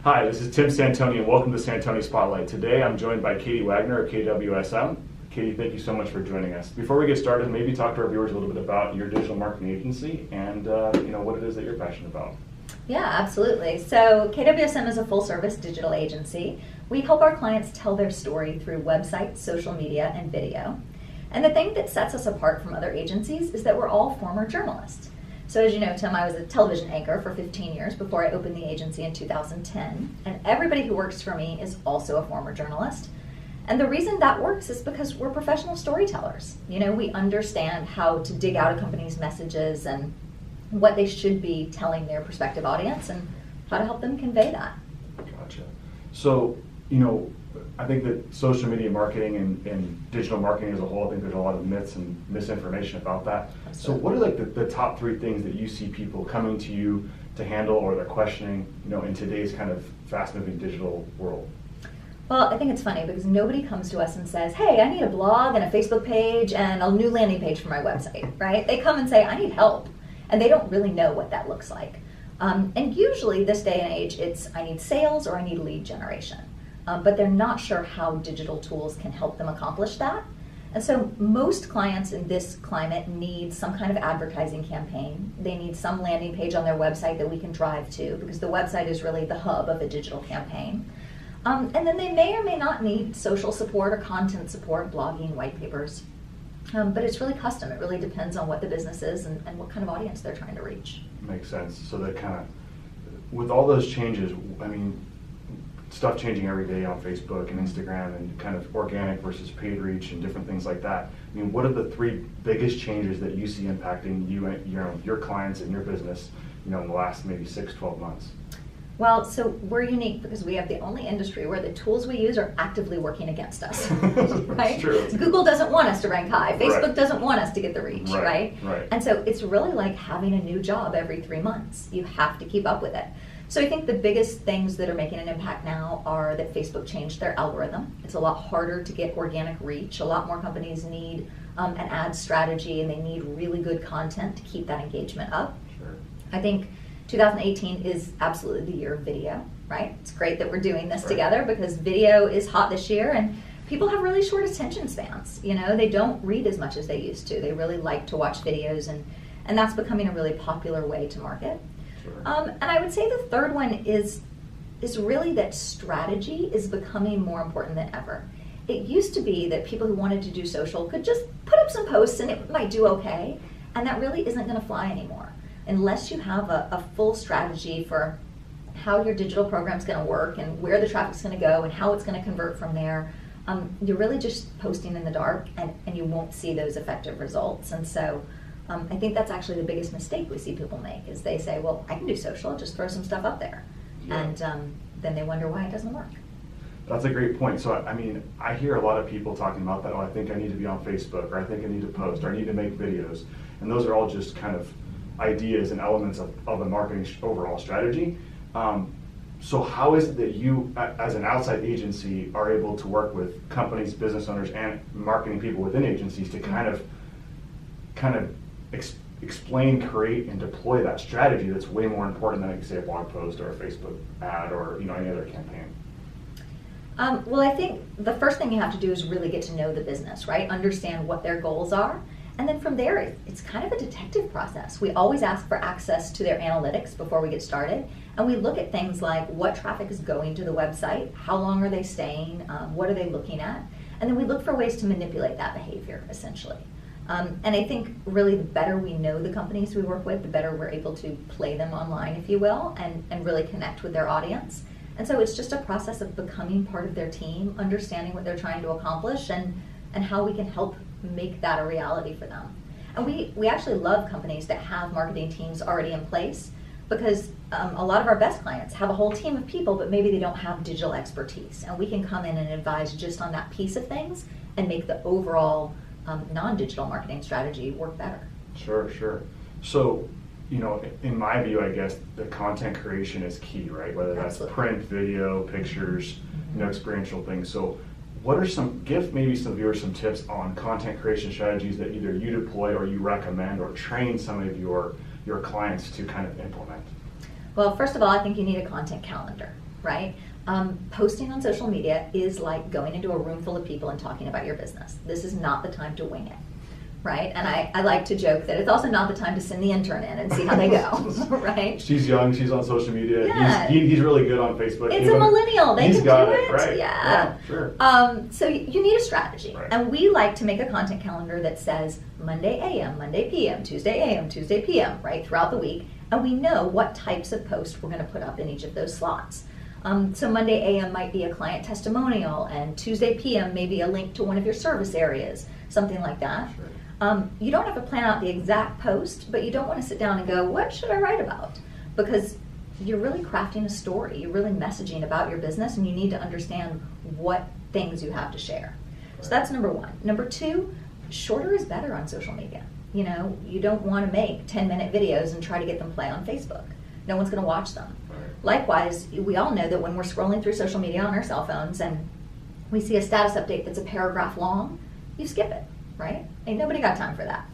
Hi, this is Tim Santoni, and welcome to Santoni Spotlight. Today I'm joined by Katie Wagner of KWSM. Katie, thank you so much for joining us. Before we get started, maybe talk to our viewers a little bit about your digital marketing agency and what it is that you're passionate about. Yeah, absolutely. So KWSM is a full-service digital agency. We help our clients tell their story through websites, social media, and video. And the thing that sets us apart from other agencies is that we're all former journalists. So as you know, Tim, I was a television anchor for 15 years before I opened the agency in 2010. And everybody who works for me is also a former journalist. And the reason that works is because we're professional storytellers. You know, we understand how to dig out a company's messages and what they should be telling their prospective audience and how to help them convey that. Gotcha. So, I think that social media marketing and digital marketing as a whole, I think there's a lot of myths and misinformation about that. Absolutely. So what are the top three things that you see people coming to you to handle or they're questioning, in today's kind of fast-moving digital world? Well, I think it's funny because nobody comes to us and says, hey, I need a blog and a Facebook page and a new landing page for my website, right? They come and say, I need help. And they don't really know what that looks like. And usually this day and age, it's I need sales or I need lead generation. But they're not sure how digital tools can help them accomplish that. And so most clients in this climate need some kind of advertising campaign. They need some landing page on their website that we can drive to because the website is really the hub of a digital campaign. And then they may or may not need social support or content support, blogging, white papers. But it's really custom. It really depends on what the business is and what kind of audience they're trying to reach. Makes sense. So that kind of, with all those changes, stuff changing every day on Facebook and Instagram and kind of organic versus paid reach and different things like that. What are the three biggest changes that you see impacting you and your clients and your business, in the last maybe 6-12 months? Well, so we're unique because we have the only industry where the tools we use are actively working against us, right? That's true. Google doesn't want us to rank high. Facebook Right. doesn't want us to get the reach, Right. And so it's really like having a new job every 3 months. You have to keep up with it. So I think the biggest things that are making an impact now are that Facebook changed their algorithm. It's a lot harder to get organic reach. A lot more companies need an ad strategy and they need really good content to keep that engagement up. Sure. I think 2018 is absolutely the year of video, right? It's great that we're doing this together because video is hot this year and people have really short attention spans. They don't read as much as they used to. They really like to watch videos and that's becoming a really popular way to market. Sure. And I would say the third one is really that strategy is becoming more important than ever. It used to be that people who wanted to do social could just put up some posts and it might do okay, and that really isn't going to fly anymore. Unless you have a full strategy for how your digital program's going to work and where the traffic's going to go and how it's going to convert from there, you're really just posting in the dark and you won't see those effective results. And so I think that's actually the biggest mistake we see people make is they say, well, I can do social, just throw some stuff up there. Yeah. And then they wonder why it doesn't work. That's a great point. So, I hear a lot of people talking about that, I think I need to be on Facebook, or I think I need to post, or I need to make videos. And those are all just kind of ideas and elements of a marketing overall strategy. So how is it that you, as an outside agency, are able to work with companies, business owners, and marketing people within agencies to kind of explain, create, and deploy that strategy that's way more important than, say, a blog post or a Facebook ad or any other campaign? Well, I think the first thing you have to do is really get to know the business, right? Understand what their goals are. And then from there, it's kind of a detective process. We always ask for access to their analytics before we get started. And we look at things like what traffic is going to the website, how long are they staying, what are they looking at? And then we look for ways to manipulate that behavior, essentially. And I think really the better we know the companies we work with, the better we're able to play them online, if you will, and really connect with their audience. And so it's just a process of becoming part of their team, understanding what they're trying to accomplish, and how we can help make that a reality for them. And we actually love companies that have marketing teams already in place because a lot of our best clients have a whole team of people, but maybe they don't have digital expertise. And we can come in and advise just on that piece of things and make the overall non-digital marketing strategy work better. Sure. So, in my view, I guess the content creation is key, right? Whether that's print, video, pictures, experiential things. So give maybe some viewers some tips on content creation strategies that either you deploy or you recommend or train some of your clients to kind of implement? Well, first of all, I think you need a content calendar, right? Posting on social media is like going into a room full of people and talking about your business. This is not the time to wing it, right? And I like to joke that it's also not the time to send the intern in and see how they go, right? She's young, she's on social media. Yeah. He's really good on Facebook. It's a millennial, they can do it. Right. Yeah. Sure. So you need a strategy. Right. And we like to make a content calendar that says Monday AM, Monday PM, Tuesday AM, Tuesday PM, right, throughout the week. And we know what types of posts we're going to put up in each of those slots. So Monday AM might be a client testimonial, and Tuesday PM may be a link to one of your service areas, something like that. Sure. You don't have to plan out the exact post, but you don't want to sit down and go, what should I write about? Because you're really crafting a story. You're really messaging about your business, and you need to understand what things you have to share. So that's number one. Number two, shorter is better on social media. You know, you don't want to make 10-minute videos and try to get them play on Facebook. No one's going to watch them. Likewise, we all know that when we're scrolling through social media on our cell phones and we see a status update that's a paragraph long, you skip it, right? Ain't nobody got time for that,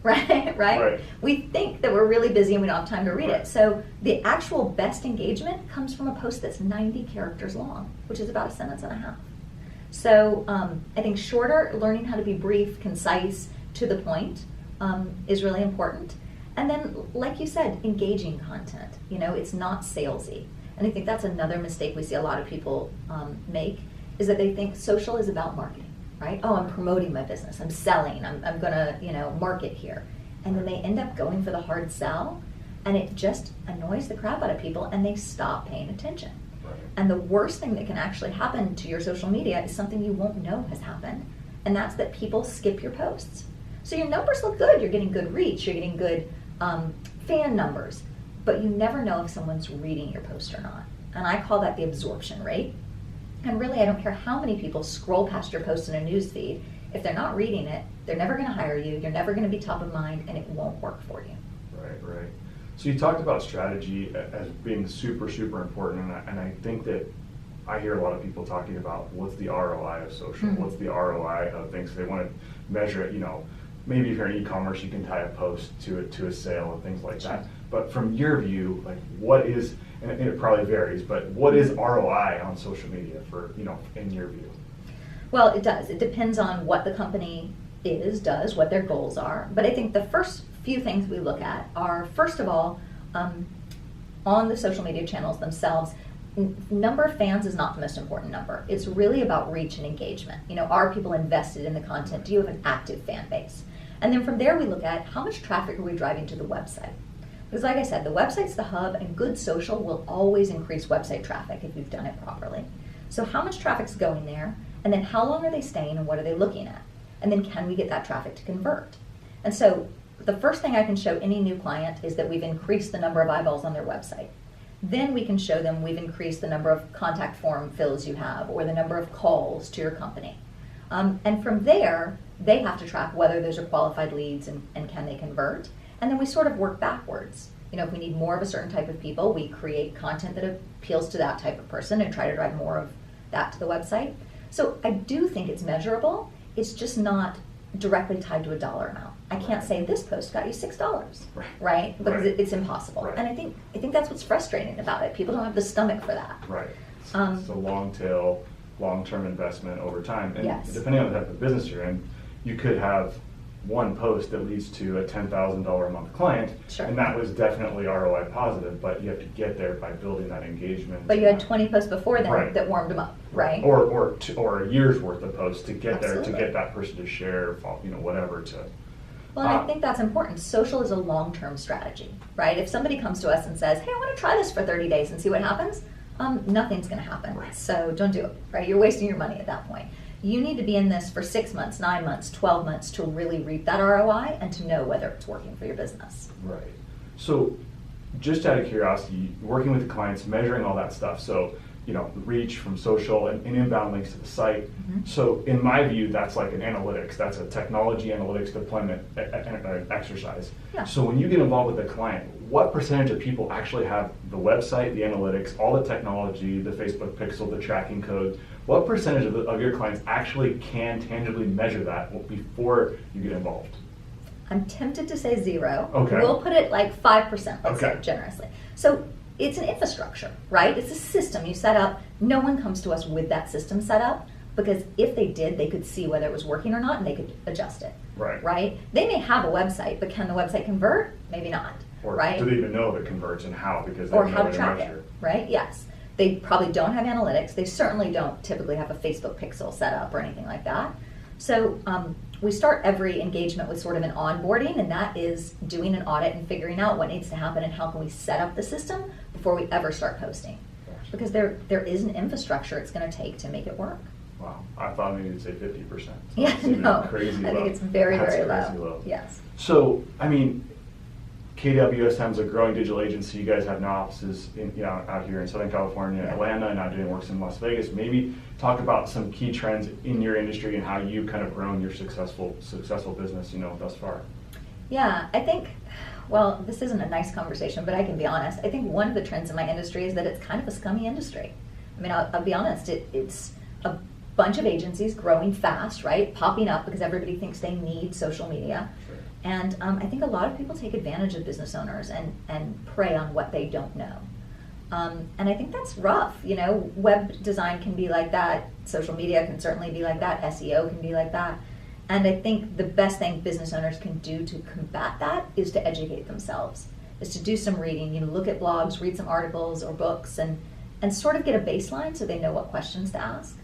right? We think that we're really busy and we don't have time to read it. So the actual best engagement comes from a post that's 90 characters long, which is about a sentence and a half. So I think shorter, learning how to be brief, concise, to the point is really important. And then, like you said, engaging content. You know, it's not salesy. And I think that's another mistake we see a lot of people make, is that they think social is about marketing, right? Oh, I'm promoting my business. I'm selling. I'm going to, you know, market here. And then they end up going for the hard sell, and it just annoys the crap out of people, and they stop paying attention. Right. And the worst thing that can actually happen to your social media is something you won't know has happened, and that's that people skip your posts. So your numbers look good. You're getting good reach. You're getting good fan numbers, but you never know if someone's reading your post or not. And I call that the absorption rate. And really, I don't care how many people scroll past your post in a news feed. If they're not reading it, they're never going to hire you. You're never going to be top of mind, and it won't work for you. Right. So you talked about strategy as being super, super important, and I think that I hear a lot of people talking about what's the ROI of social, what's the ROI of things. So they want to measure it, you know. Maybe if you're in e-commerce, you can tie a post to a sale and things like that. But from your view, like what is, and it probably varies, but what is ROI on social media for, you know, in your view? Well, it does. It depends on what the company does, what their goals are. But I think the first few things we look at are, first of all, on the social media channels themselves, number of fans is not the most important number. It's really about reach and engagement. You know, are people invested in the content? Do you have an active fan base? And then from there we look at how much traffic are we driving to the website. Because like I said, the website's the hub, and good social will always increase website traffic if you've done it properly. So how much traffic's going there, and then how long are they staying, and what are they looking at? And then can we get that traffic to convert? And so the first thing I can show any new client is that we've increased the number of eyeballs on their website. Then we can show them we've increased the number of contact form fills you have, or the number of calls to your company. And from there, they have to track whether those are qualified leads and can they convert. And then we sort of work backwards. You know, if we need more of a certain type of people, we create content that appeals to that type of person and try to drive more of that to the website. So I do think it's measurable. It's just not directly tied to a dollar amount. I can't say this post got you $6, right? Because it's impossible. And I think that's what's frustrating about it. People don't have the stomach for that. Right. It's a long tail, long-term investment over time. And yes. Depending on the type of business you're in, you could have one post that leads to a $10,000 a month client, sure. And that was definitely ROI positive, but you have to get there by building that engagement. But you had 20 posts before then that warmed them up, right? Or a year's worth of posts to get Absolutely. there, to get that person to share, you know, whatever to. Well, and I think that's important. Social is a long-term strategy, right? If somebody comes to us and says, hey, I want to try this for 30 days and see what happens, nothing's going to happen. Right. So don't do it, right? You're wasting your money at that point. You need to be in this for 6 months, 9 months, 12 months to really reap that ROI and to know whether it's working for your business. Right. So just out of curiosity, working with the clients, measuring all that stuff. So, you know, reach from social and inbound links to the site. Mm-hmm. So in my view, that's like an analytics. That's a technology analytics deployment exercise. Yeah. So when you get involved with the client, what percentage of people actually have the website, the analytics, all the technology, the Facebook pixel, the tracking code? What percentage of your clients actually can tangibly measure that before you get involved? I'm tempted to say 0. Okay. We'll put it like 5%, let's Okay. say, generously. So it's an infrastructure, right? It's a system you set up. No one comes to us with that system set up, because if they did, they could see whether it was working or not, and they could adjust it. Right? They may have a website, but can the website convert? Maybe not. Or right? do they even know if it converts and how? Because they or have how no to way to track measure. it, right? Yes. They probably don't have analytics. They certainly don't typically have a Facebook pixel set up or anything like that. So we start every engagement with sort of an onboarding, and that is doing an audit and figuring out what needs to happen and how can we set up the system before we ever start posting. Because there is an infrastructure it's going to take to make it work. Wow, I thought maybe you'd say 50%. So Yeah, no, crazy I low. think it's very, That's very crazy low. low. Yes. So, I mean, KWSM is a growing digital agency. You guys have now offices out here in Southern California, Atlanta, and now doing works in Las Vegas. Maybe talk about some key trends in your industry and how you've kind of grown your successful business, thus far. Yeah, I think, well, this isn't a nice conversation, but I can be honest. I think one of the trends in my industry is that it's kind of a scummy industry. I mean, I'll be honest, it's a bunch of agencies growing fast, right? Popping up because everybody thinks they need social media. Sure. And I think a lot of people take advantage of business owners and prey on what they don't know. And I think that's rough. Web design can be like that. Social media can certainly be like that. SEO can be like that. And I think the best thing business owners can do to combat that is to educate themselves, is to do some reading, look at blogs, read some articles or books, and sort of get a baseline so they know what questions to ask.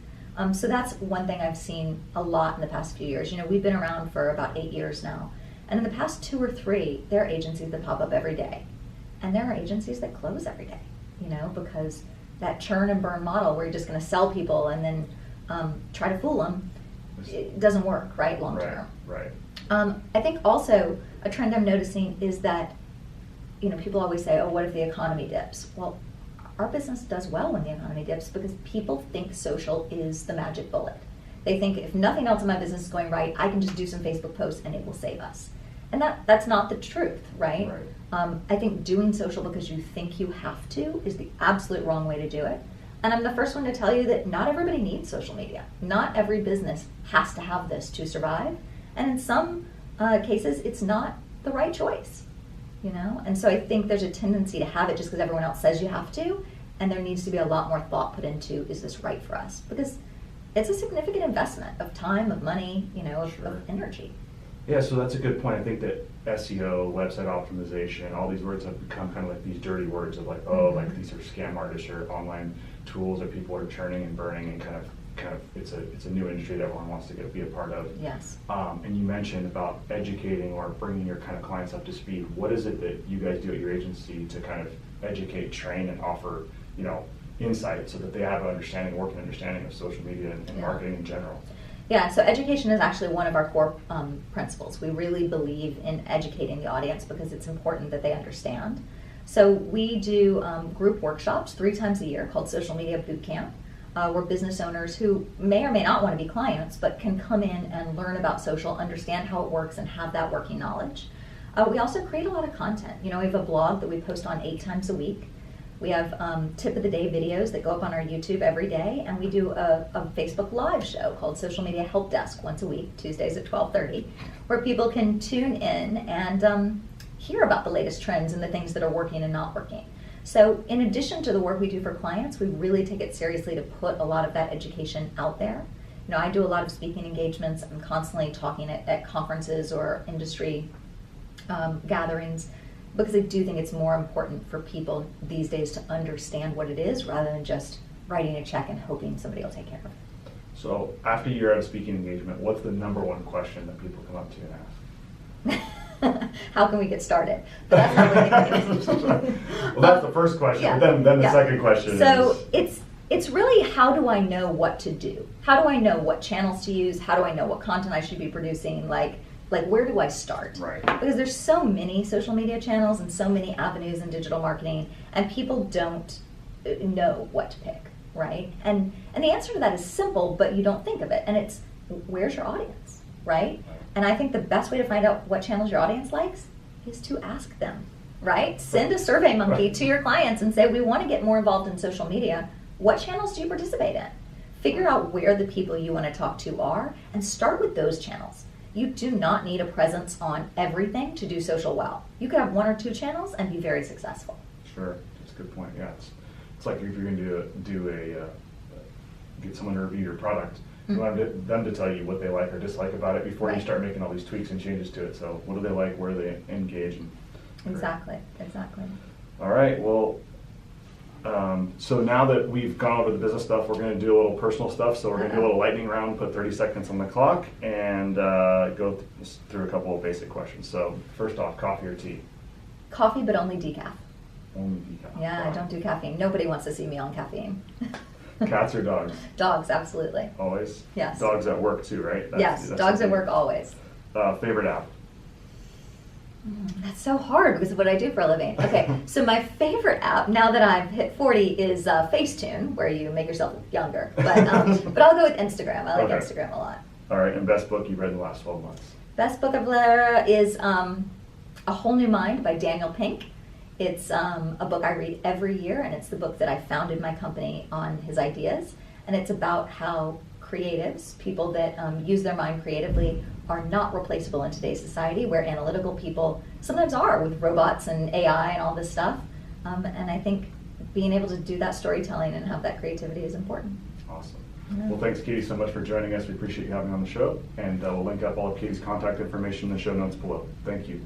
So that's one thing I've seen a lot in the past few years. We've been around for about 8 years now. And in the past 2 or 3, there are agencies that pop up every day. And there are agencies that close every day, because that churn and burn model where you're just going to sell people and then try to fool them, it doesn't work, right, long term. Right. I think also a trend I'm noticing is that, people always say, oh, what if the economy dips? Well, our business does well when the economy dips because people think social is the magic bullet. They think if nothing else in my business is going right, I can just do some Facebook posts and it will save us. And that's not the truth, right? I think doing social because you think you have to is the absolute wrong way to do it. And I'm the first one to tell you that not everybody needs social media. Not every business has to have this to survive. And in some cases, it's not the right choice, And so I think there's a tendency to have it just because everyone else says you have to. And there needs to be a lot more thought put into, is this right for us? Because it's a significant investment of time, of money, of energy. Yeah, so that's a good point. I think that SEO, website optimization, all these words have become kind of like these dirty words of like, like these are scam artists or online tools that people are churning and burning, and kind of it's a new industry that everyone wants to be a part of. Yes. And you mentioned about educating or bringing your kind of clients up to speed. What is it that you guys do at your agency to kind of educate, train, and offer, insight so that they have a working understanding of social media and marketing in general? Yeah, so education is actually one of our core principles. We really believe in educating the audience because it's important that they understand. So we do group workshops 3 times a year called Social Media Boot Camp, where business owners who may or may not want to be clients but can come in and learn about social, understand how it works, and have that working knowledge. We also create a lot of content. We have a blog that we post on 8 times a week. We have tip of the day videos that go up on our YouTube every day, and we do a Facebook live show called Social Media Helpdesk once a week, Tuesdays at 12:30, where people can tune in and hear about the latest trends and the things that are working and not working. So in addition to the work we do for clients, we really take it seriously to put a lot of that education out there. I do a lot of speaking engagements. I'm constantly talking at conferences or industry gatherings, because I do think it's more important for people these days to understand what it is rather than just writing a check and hoping somebody will take care of it. So after you're at a speaking engagement, what's the number one question that people come up to you and ask? How can we get started? But that's not really Well, that's the first question, yeah, but then the second question so is... it's really, how do I know what to do? How do I know what channels to use? How do I know what content I should be producing? Like where do I start? Right. Because there's so many social media channels and so many avenues in digital marketing, and people don't know what to pick, right? And the answer to that is simple, but you don't think of it. And it's, where's your audience, right? And I think the best way to find out what channels your audience likes is to ask them, right? Send a survey monkey to your clients and say, we want to get more involved in social media. What channels do you participate in? Figure out where the people you want to talk to are and start with those channels. You do not need a presence on everything to do social well. You could have 1 or 2 channels and be very successful. Sure. That's a good point. Yeah, it's like if you're going to get someone to review your product, you want them to tell you what they like or dislike about it before you start making all these tweaks and changes to it. So what do they like? Where do they engage? Exactly. All right. Well, so now that we've gone over the business stuff, we're going to do a little personal stuff. So we're going to do a little lightning round, put 30 seconds on the clock, and go through a couple of basic questions. So first off, coffee or tea? Coffee, but only decaf. Only decaf. Yeah, Wow. I don't do caffeine. Nobody wants to see me on caffeine. Cats or dogs? Dogs, absolutely. Always? Yes. Dogs at work too, right? Yes, dogs at work always. Favorite app? That's so hard because of what I do for a living. Okay, so my favorite app, now that I've hit 40, is Facetune, where you make yourself look younger. But I'll go with Instagram. I like Instagram a lot. All right, and best book you've read in the last 12 months? Best book I've read is A Whole New Mind by Daniel Pink. It's a book I read every year, and it's the book that I founded my company on his ideas. And it's about how creatives, people that use their mind creatively, are not replaceable in today's society, where analytical people sometimes are with robots and AI and all this stuff. And I think being able to do that storytelling and have that creativity is important. Awesome. Well, thanks, Katie, so much for joining us. We appreciate you having on the show. And we'll link up all of Katie's contact information in the show notes below. Thank you.